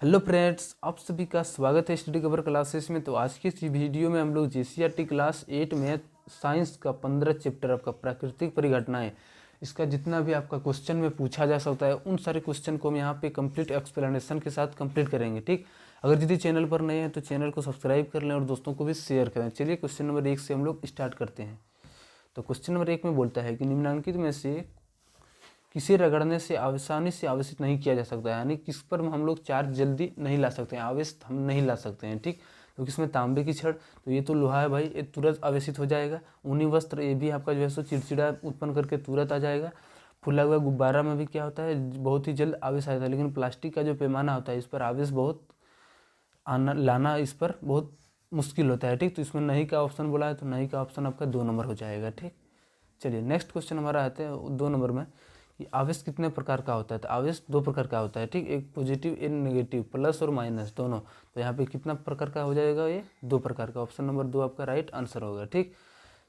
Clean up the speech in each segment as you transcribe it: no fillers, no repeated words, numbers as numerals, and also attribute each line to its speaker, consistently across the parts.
Speaker 1: Hello friends, आप सभी का स्वागत है स्टडी कवर क्लासेस में। तो आज की इस वीडियो में हम लोग जेसीईआरटी क्लास 8 में साइंस का 15 चैप्टर आपका प्राकृतिक परिघटनाएं, इसका जितना भी आपका क्वेश्चन में पूछा जा सकता है उन सारे क्वेश्चन को हम यहाँ पे कंप्लीट एक्सप्लेनेशन के साथ कंप्लीट करेंगे। ठीक, अगर यदि चैनल पर नए हैं तो चैनल को सब्सक्राइब कर लें और दोस्तों को भी शेयर करें। चलिए क्वेश्चन नंबर 1 से हम लोग स्टार्ट करते हैं। तो क्वेश्चन नंबर 1 में बोलता है कि निम्नलिखित में से किसी रगड़ने से आसानी से आवेशित नहीं किया जा सकता है, यानी किस पर हम लोग चार्ज जल्दी नहीं ला सकते हैं, आवेश हम नहीं ला सकते हैं। ठीक, तो किसमें तांबे की छड़, तो ये तो लोहा है भाई, ये तुरंत आवेशित हो जाएगा। ऊनी वस्त्र, ये भी आपका जो है सो चिड़चिड़ा उत्पन्न करके तुरंत आ जाएगा। फुला हुआ गुब्बारा में भी क्या होता है, बहुत ही जल्द आवेश आता है। लेकिन प्लास्टिक का जो पैमाना होता है इस पर आवेश बहुत आना लाना इस पर बहुत मुश्किल होता है। ठीक, तो इसमें नहीं का ऑप्शन बोला है, तो नहीं का ऑप्शन आपका 2 नंबर हो जाएगा। ठीक, चलिए नेक्स्ट क्वेश्चन हमारा आता है 2 नंबर में कि आवेश कितने प्रकार का होता है। तो आवेश 2 प्रकार का होता है। ठीक, एक पॉजिटिव एक नेगेटिव, प्लस और माइनस दोनों। तो यहाँ पे कितना प्रकार का हो जाएगा, ये 2 प्रकार का। ऑप्शन नंबर 2 आपका राइट आंसर होगा। ठीक,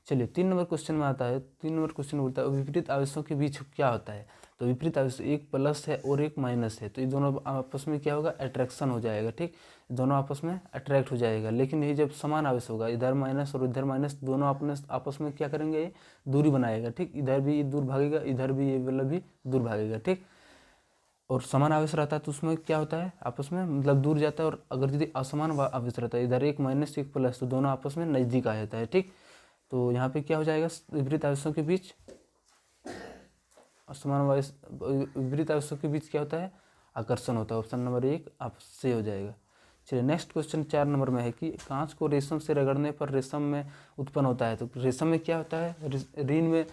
Speaker 1: चलिए 3 नंबर क्वेश्चन में आता है। 3 नंबर क्वेश्चन बोलता है विपरीत आवेशों के बीच क्या होता है। तो विपरीत आवेश एक प्लस है और एक माइनस है, तो ये दोनों आपस में क्या होगा, अट्रैक्शन हो जाएगा। ठीक, दोनों आपस में अट्रैक्ट हो जाएगा। लेकिन यही जब समान आवेश होगा, इधर माइनस और इधर माइनस, दोनों अपने आपस में क्या करेंगे, ये दूरी बनाएगा। ठीक, इधर भी दूर भागेगा, इधर भी ये वाला भी दूर भागेगा। ठीक, और समान आवेश रहता है तो उसमें क्या होता है, आपस में मतलब दूर जाता है। और अगर यदि असमान आवेश रहता है, इधर एक माइनस एक प्लस, तो दोनों आपस में नज़दीक आ जाता है। ठीक, तो यहाँ पे क्या हो जाएगा, विपरीत आवेशों के बीच असमान आवेश, विपरीत आवेशों के बीच क्या होता है, आकर्षण होता है। ऑप्शन नंबर 1 आप से हो जाएगा। चलिए नेक्स्ट क्वेश्चन 4 नंबर में है कि कांच को रेशम से रगड़ने पर रेशम में उत्पन्न होता है। तो रेशम में क्या होता है, ऋण में,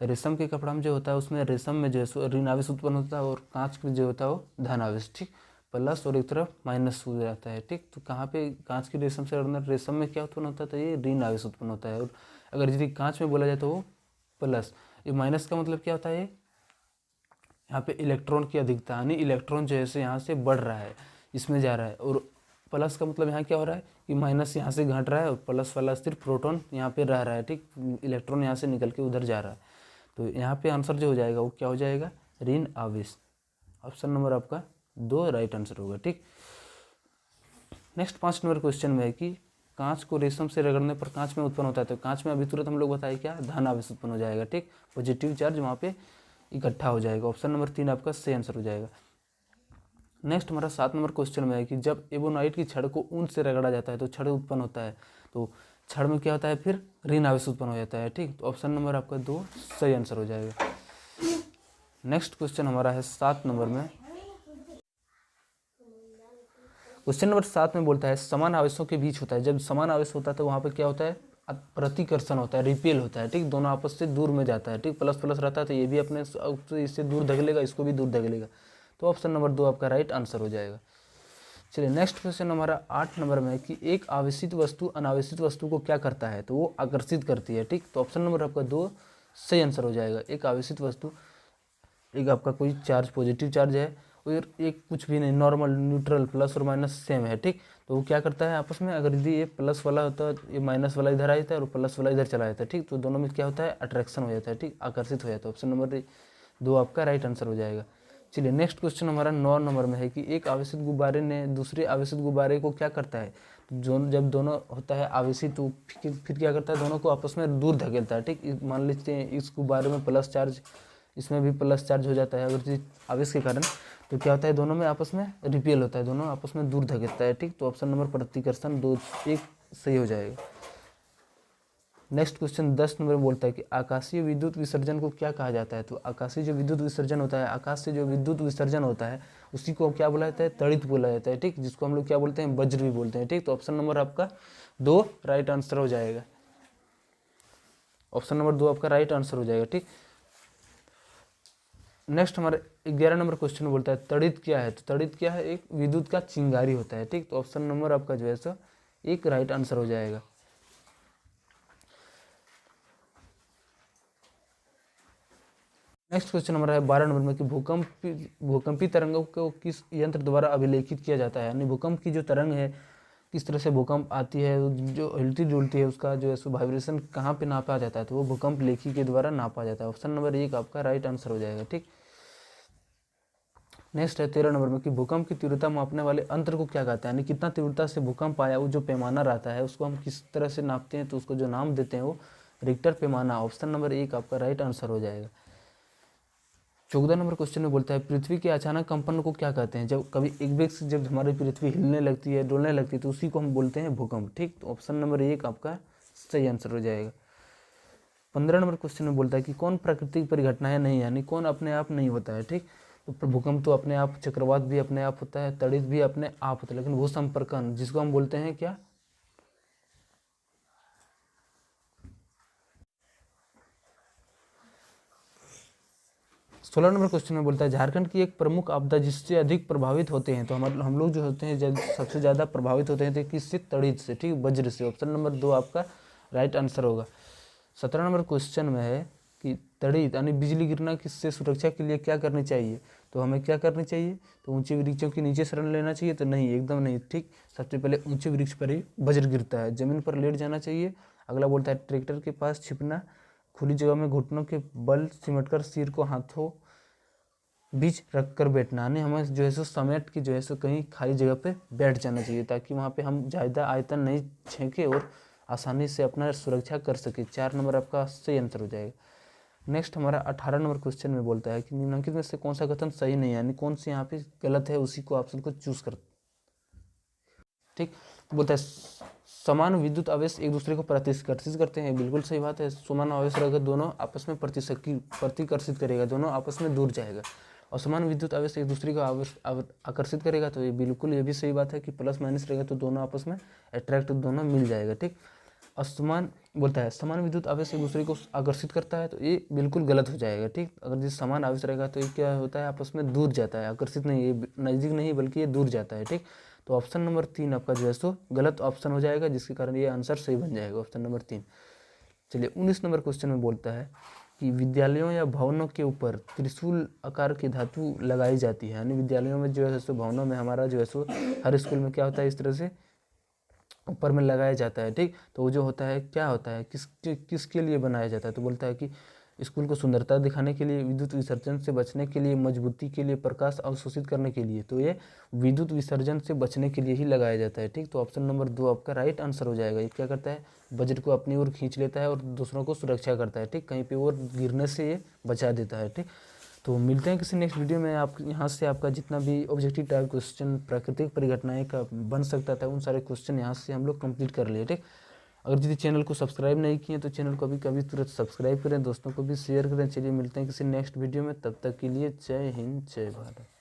Speaker 1: रेशम के कपड़ा में जो होता है उसमें रेशम में जो है ऋण आवेश उत्पन्न होता है, और कांच में जो होता है वो धन आवेश। ठीक, प्लस और एक तरफ माइनस हो जाता है। ठीक, तो कहाँ पे कांच की रेशम से रगड़ना, रेशम में क्या उत्पन्न होता है, तो ये ऋण आवेश उत्पन्न होता है। और अगर यदि कांच में बोला जाए तो वो प्लस। ये माइनस का मतलब क्या होता है, यहाँ पे इलेक्ट्रॉन की अधिकता, यानी इलेक्ट्रॉन जो है यहाँ से बढ़ रहा है, इसमें जा रहा है। और प्लस का मतलब यहाँ क्या हो रहा है कि माइनस यहाँ से घट रहा है और प्लस वाला सिर्फ प्रोटॉन यहाँ पे रह रहा है। ठीक, इलेक्ट्रॉन यहाँ से निकल के उधर जा रहा है। तो यहाँ पे आंसर जो हो जाएगा वो क्या हो जाएगा, ऋण आवेश। ऑप्शन नंबर आपका 2 राइट आंसर होगा। ठीक, नेक्स्ट 5 नंबर क्वेश्चन में है कि कांच को रेशम से रगड़ने पर कांच में उत्पन्न होता है। तो कांच में अभी तुरंत हम लोग बताए क्या, धन आवेश उत्पन्न हो जाएगा। ठीक, पॉजिटिव चार्ज वहाँ पे इकट्ठा हो जाएगा। ऑप्शन नंबर 3 आपका सही आंसर हो जाएगा। नेक्स्ट हमारा 7 नंबर क्वेश्चन में है कि जब एबोनाइट की छड़ को ऊन से रगड़ा जाता है तो छड़ उत्पन्न होता है। तो छड़ में क्या होता है, फिर ऋण आवेश उत्पन्न हो जाता है। ठीक, तो ऑप्शन नंबर आपका 2 सही आंसर हो जाएगा। नेक्स्ट क्वेश्चन हमारा है 7 नंबर में। क्वेश्चन नंबर 7 में बोलता है समान आवेशों के बीच होता है। जब समान आवेश होता है तो वहाँ पर क्या होता है, प्रतिकर्षण होता है, रिपेल होता है। ठीक, दोनों आपस से दूर में जाता है। ठीक, प्लस प्लस रहता है तो ये भी अपने इससे दूर धकेलेगा, इसको भी दूर धकेलेगा। तो ऑप्शन नंबर 2 आपका राइट आंसर हो जाएगा। चलिए नेक्स्ट क्वेश्चन हमारा 8 नंबर में है कि एक आवेशित वस्तु अनावेशित वस्तु को क्या करता है। तो वो आकर्षित करती है। ठीक, तो ऑप्शन नंबर आपका 2 सही आंसर हो जाएगा। एक आवेशित वस्तु, एक आपका कोई चार्ज पॉजिटिव चार्ज है और एक कुछ भी नहीं, नॉर्मल न्यूट्रल, प्लस और माइनस सेम है। ठीक, तो वो क्या करता है आपस में, अगर यदि ये प्लस वाला होता है, ये माइनस वाला इधर आ जाता है और प्लस वाला इधर चला जाता है। ठीक, तो दोनों में क्या होता है, अट्रैक्शन हो जाता है। ठीक, आकर्षित हो जाता है। ऑप्शन नंबर 2 आपका राइट आंसर हो जाएगा। चलिए नेक्स्ट क्वेश्चन हमारा 9 नंबर में है कि एक आवेशित गुब्बारे ने दूसरे आवेशित गुब्बारे को क्या करता है। जो जब दोनों होता है आवेशित तो फिर क्या करता है, दोनों को आपस में दूर धकेलता है। ठीक, मान लीजिए इस गुब्बारे में प्लस चार्ज, इसमें भी प्लस चार्ज हो जाता है अगर आवेश के कारण, तो क्या होता है, दोनों में आपस में रिपेल होता है, दोनों आपस में दूर धकेलता है। ठीक, तो ऑप्शन नंबर प्रतिकर्षण 2 1 सही हो जाएगा। नेक्स्ट क्वेश्चन 10 नंबर में बोलता है कि आकाशीय विद्युत विसर्जन को क्या कहा जाता है। तो आकाशीय जो विद्युत विसर्जन होता है, आकाश से जो विद्युत विसर्जन होता है उसी को क्या बोला जाता है, तड़ित बोला जाता है। ठीक, जिसको हम लोग क्या बोलते हैं, वज्र भी बोलते हैं। ठीक, तो ऑप्शन नंबर आपका 2 राइट आंसर हो जाएगा। ऑप्शन नंबर 2 आपका राइट आंसर हो जाएगा। ठीक, नेक्स्ट हमारे 11 नंबर क्वेश्चन बोलता है तड़ित क्या है। तो तड़ित क्या है, एक विद्युत का चिंगारी होता है। ठीक, तो ऑप्शन नंबर आपका जो है सो 1 राइट आंसर हो जाएगा। नेक्स्ट क्वेश्चन हमारा है 12 नंबर में कि भूकंपी तरंगों को किस यंत्र द्वारा अभिलेखित किया जाता है। यानी भूकंप की जो तरंग है, किस तरह से भूकंप आती है, जो हिलती डुलती है, उसका जो है सो वाइब्रेशन कहाँ पे नापा जाता है, तो वो भूकंप लेखी के द्वारा नापा जाता है। ऑप्शन नंबर 1 आपका राइट आंसर हो जाएगा। ठीक, नेक्स्ट है 13 नंबर में कि भूकंप की तीव्रता मापने वाले यंत्र को क्या कहते हैं, यानी कितना तीव्रता से भूकंप आया, वो जो पैमाना रहता है उसको हम किस तरह से नापते हैं, तो उसको जो नाम देते हैं वो रिक्टर पैमाना। ऑप्शन नंबर 1 आपका राइट आंसर हो जाएगा। 14 नंबर क्वेश्चन में बोलता है पृथ्वी के अचानक कंपन को क्या कहते हैं, जब कभी एक वेग से जब हमारी पृथ्वी हिलने लगती है, डोलने लगती है, तो उसी को हम बोलते हैं भूकंप। ठीक, तो ऑप्शन नंबर 1 आपका सही आंसर हो जाएगा। 15 नंबर क्वेश्चन में बोलता है कि कौन प्राकृतिक परिघटनाएं नहीं, यानी कौन अपने आप नहीं होता है। ठीक, तो भूकंप तो अपने आप, चक्रवात भी अपने आप होता है, तड़ित भी अपने आप होता है, लेकिन भूसंपर्कन जिसको हम बोलते हैं क्या, 16 नंबर क्वेश्चन में बोलता है झारखंड की एक प्रमुख आपदा जिससे अधिक प्रभावित होते हैं, तो हम लोग जो होते हैं सबसे ज़्यादा प्रभावित होते हैं तो किससे, तड़ित से। ठीक, वज्र से। ऑप्शन नंबर 2 आपका राइट आंसर होगा। 17 नंबर क्वेश्चन में है कि तड़ित यानी बिजली गिरना किससे सुरक्षा के लिए क्या करनी चाहिए, तो हमें क्या करनी चाहिए, तो ऊंचे वृक्षों के नीचे शरण लेना चाहिए, तो नहीं, एकदम नहीं। ठीक, सबसे पहले ऊंचे वृक्ष पर ही वज्र गिरता है, जमीन पर लेट जाना चाहिए। अगला बोलता है ट्रैक्टर के पास छिपना, खुली जगह में घुटनों के बल सिमटकर सिर को हाथों बीच रख कर बैठना, यानी हमें जो है सो समेट की जो है सो कहीं खाली जगह पे बैठ जाना चाहिए, ताकि वहाँ पे हम ज़्यादा आयतन नहीं छेंके और आसानी से अपना सुरक्षा कर सके। 4 नंबर आपका सही आंसर हो जाएगा। नेक्स्ट हमारा 18 नंबर क्वेश्चन में बोलता है कि निम्नलिखित में से कौन सा कथन सही नहीं है, यानी कौन सी यहाँ पे गलत है, उसी को ऑप्शन को चूज कर। ठीक, तो बोलता है समान विद्युत आवेश एक दूसरे को प्रतिकर्षित करते हैं, बिल्कुल सही बात है। समान आवेश रहेगा दोनों आपस में प्रतिकर्षित करेगा, दोनों आपस में दूर जाएगा। और समान विद्युत आवेश एक दूसरे को आकर्षित करेगा, तो ये बिल्कुल ये भी सही बात है कि प्लस माइनस रहेगा तो दोनों आपस में अट्रैक्ट दोनों मिल जाएगा। ठीक, और समान बोलता है समान विद्युत आवेश एक दूसरे को आकर्षित करता है, तो ये बिल्कुल गलत हो जाएगा। ठीक, अगर जिस समान आवेश रहेगा तो ये क्या होता है, आपस में दूर जाता है, आकर्षित नहीं, ये नज़दीक नहीं बल्कि ये दूर जाता है। ठीक, तो ऑप्शन नंबर 3 आपका जो है सो गलत ऑप्शन हो जाएगा, जिसके कारण ये आंसर सही बन जाएगा, ऑप्शन नंबर 3। चलिए 19 नंबर क्वेश्चन में बोलता है कि विद्यालयों या भवनों के ऊपर त्रिशूल आकार की धातु लगाई जाती है, यानी विद्यालयों में जो है सो, भवनों में हमारा जो है सो हर स्कूल में क्या होता है, इस तरह से ऊपर में लगाया जाता है। ठीक, तो वो जो होता है क्या होता है, किसके लिए बनाया जाता है, तो बोलता है कि स्कूल को सुंदरता दिखाने के लिए, विद्युत विसर्जन से बचने के लिए, मजबूती के लिए, प्रकाश अवशोषित करने के लिए, तो ये विद्युत विसर्जन से बचने के लिए ही लगाया जाता है। ठीक, तो ऑप्शन नंबर 2 आपका राइट आंसर हो जाएगा। ये क्या करता है, वज्र को अपनी ओर खींच लेता है और दूसरों को सुरक्षा करता है। ठीक, कहीं पे और गिरने से ये बचा देता है। ठीक, तो मिलते हैं किसी नेक्स्ट वीडियो में। आप यहाँ से आपका जितना भी ऑब्जेक्टिव टाइप क्वेश्चन प्राकृतिक परिघटनाएं का बन सकता था, उन सारे क्वेश्चन यहाँ से हम लोग कंप्लीट कर लिए। ठीक, अगर यदि चैनल को सब्सक्राइब नहीं किए तो चैनल को कभी तुरंत सब्सक्राइब करें, दोस्तों को भी शेयर करें। चलिए मिलते हैं किसी नेक्स्ट वीडियो में, तब तक के लिए जय हिंद जय भारत।